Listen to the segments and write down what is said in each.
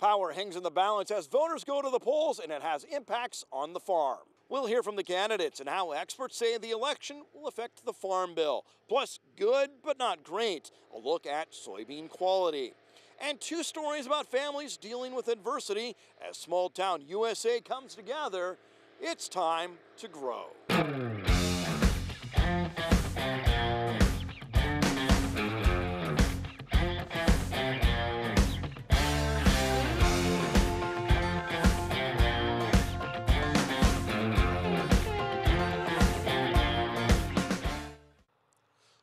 Power hangs in the balance as voters go to the polls, and it has impacts on the farm. We'll hear from the candidates and how experts say the election will affect the farm bill. Plus, good but not great, a look at soybean quality. And 2 stories about families dealing with adversity as small town USA comes together. It's time to grow.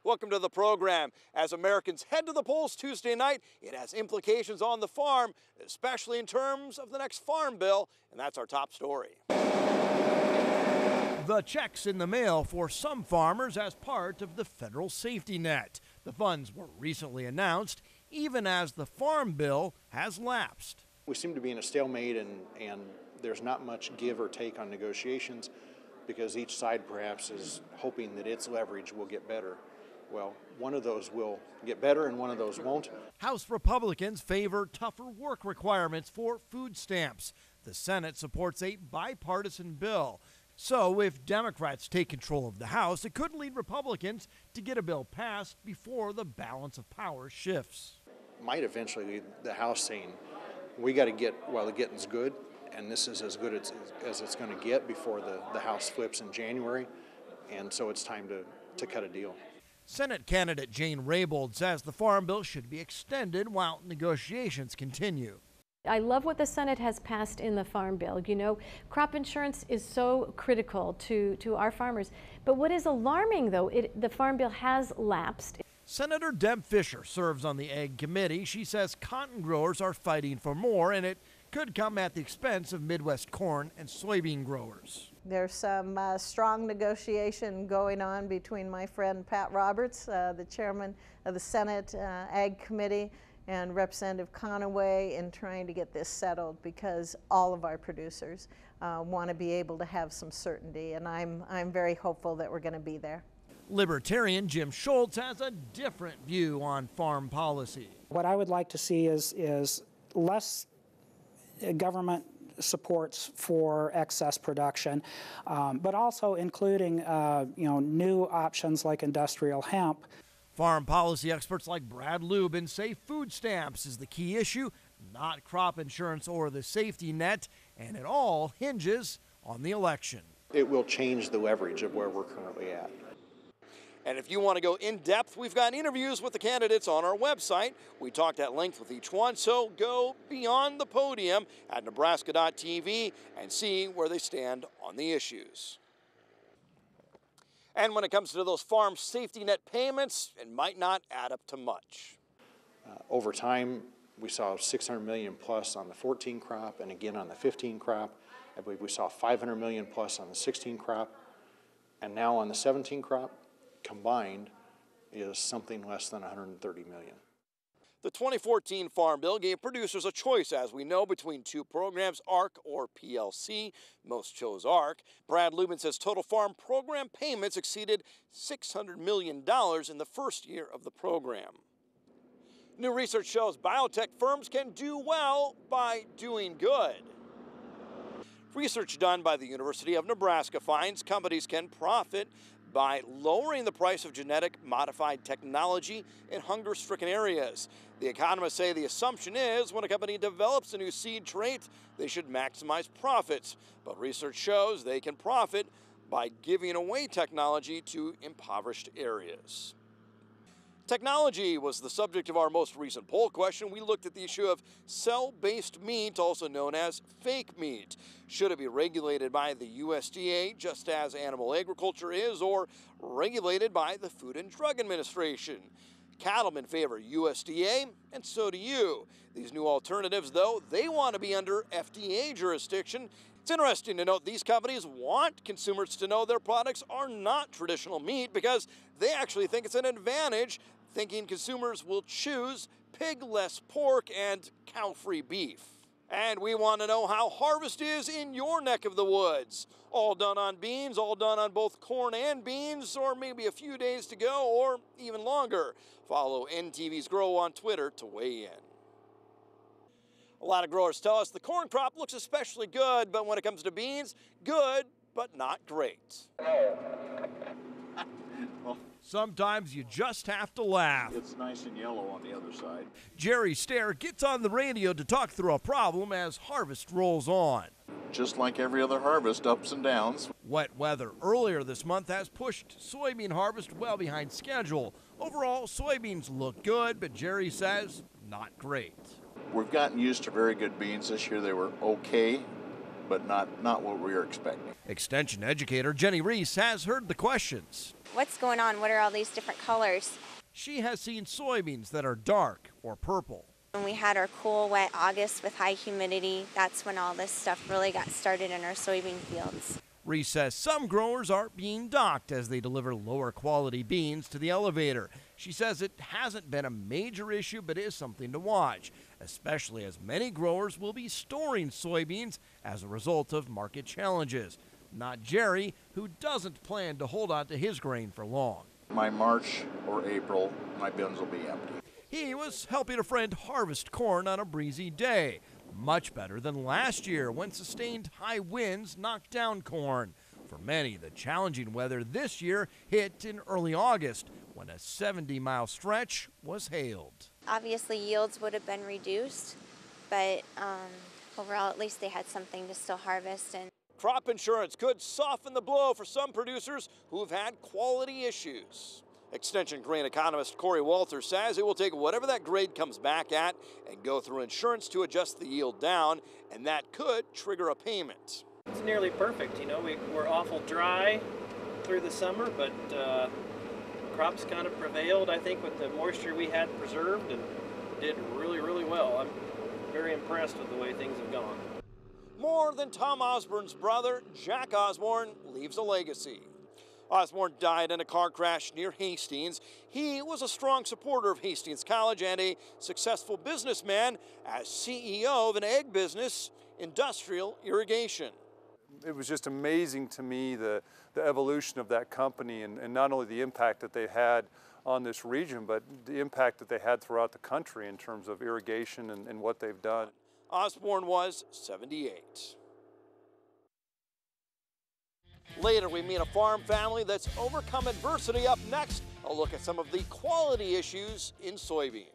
Welcome to the program. As Americans head to the polls Tuesday night, it has implications on the farm, especially in terms of the next farm bill, and that's our top story. The checks in the mail for some farmers as part of the federal safety net. The funds were recently announced, even as the farm bill has lapsed. We seem to be in a stalemate, and there's not much give or take on negotiations because each side perhaps is hoping that its leverage will get better. Well, one of those will get better and one of those won't. House Republicans favor tougher work requirements for food stamps. The Senate supports a bipartisan bill. So if Democrats take control of the House, it could lead Republicans to get a bill passed before the balance of power shifts. Might eventually lead the House saying, we got to get while the getting's good, and this is as good as it's going to get before the House flips in January, and so it's time to cut a deal. Senate candidate Jane Raybould says the farm bill should be extended while negotiations continue. I love what the Senate has passed in the farm bill. You know, crop insurance is so critical to our farmers. But what is alarming, though, the farm bill has lapsed. Senator Deb Fischer serves on the Ag Committee. She says cotton growers are fighting for more, and it could come at the expense of Midwest corn and soybean growers. There's some strong negotiation going on between my friend Pat Roberts, the chairman of the Senate Ag Committee, and Representative Conaway in trying to get this settled because all of our producers want to be able to have some certainty, and I'm very hopeful that we're going to be there. Libertarian Jim Schultz has a different view on farm policy. What I would like to see is less government supports for excess production, but also including new options like industrial hemp. Farm policy experts like Brad Lubin say food stamps is the key issue, not crop insurance or the safety net, and it all hinges on the election. It will change the leverage of where we're currently at. And if you want to go in depth, we've got interviews with the candidates on our website. We talked at length with each one, so go beyond the podium at Nebraska.tv and see where they stand on the issues. And when it comes to those farm safety net payments, it might not add up to much. Over time, we saw $600 million plus on the 14 crop and again on the 15 crop. I believe we saw $500 million plus on the 16 crop. And now on the 17 crop, combined is something less than $130 million. The 2014 Farm Bill gave producers a choice, as we know, between 2 programs, ARC or PLC. Most chose ARC. Brad Lubin says total farm program payments exceeded $600 million in the first year of the program. New research shows biotech firms can do well by doing good. Research done by the University of Nebraska finds companies can profit by lowering the price of genetic modified technology in hunger-stricken areas. The economists say the assumption is when a company develops a new seed trait, they should maximize profits. But research shows they can profit by giving away technology to impoverished areas. Technology was the subject of our most recent poll question. We looked at the issue of cell-based meat, also known as fake meat. Should it be regulated by the USDA, just as animal agriculture is, or regulated by the Food and Drug Administration? Cattlemen favor USDA, and so do you. These new alternatives, though, they want to be under FDA jurisdiction. It's interesting to note these companies want consumers to know their products are not traditional meat because they actually think it's an advantage, thinking consumers will choose pig-less pork and cow-free beef. And we want to know how harvest is in your neck of the woods. All done on beans, all done on both corn and beans, or maybe a few days to go, or even longer. Follow NTV's Grow on Twitter to weigh in. A lot of growers tell us the corn crop looks especially good, but when it comes to beans, good, but not great. Sometimes you just have to laugh. It's nice and yellow on the other side. Jerry Stair gets on the radio to talk through a problem as harvest rolls on. Just like every other harvest, ups and downs. Wet weather earlier this month has pushed soybean harvest well behind schedule. Overall, soybeans look good, but Jerry says not great. We've gotten used to very good beans this year. They were okay, but not what we were expecting. Extension educator Jenny Reese has heard the questions. What's going on? What are all these different colors? She has seen soybeans that are dark or purple. When we had our cool, wet August with high humidity, that's when all this stuff really got started in our soybean fields. Reese says some growers are being docked as they deliver lower quality beans to the elevator. She says it hasn't been a major issue, but is something to watch, especially as many growers will be storing soybeans as a result of market challenges. Not Jerry, who doesn't plan to hold on to his grain for long. By March or April, my bins will be empty. He was helping a friend harvest corn on a breezy day. Much better than last year when sustained high winds knocked down corn. For many, the challenging weather this year hit in early August when a 70-mile stretch was hailed. Obviously, yields would have been reduced, but overall, at least they had something to still harvest. And crop insurance could soften the blow for some producers who've had quality issues. Extension grain economist Corey Walters says it will take whatever that grade comes back at and go through insurance to adjust the yield down, and that could trigger a payment. It's nearly perfect. You know, we're awful dry through the summer, but crops kind of prevailed, I think, with the moisture we had preserved and did really, really well. I'm very impressed with the way things have gone. More than Tom Osborne's brother, Jack Osborne, leaves a legacy. Osborne died in a car crash near Hastings. He was a strong supporter of Hastings College and a successful businessman as CEO of an egg business, Industrial Irrigation. It was just amazing to me the evolution of that company and not only the impact that they had on this region, but the impact that they had throughout the country in terms of irrigation and what they've done. Osborne was 78. Later, we meet a farm family that's overcome adversity. Up next, a look at some of the quality issues in soybeans.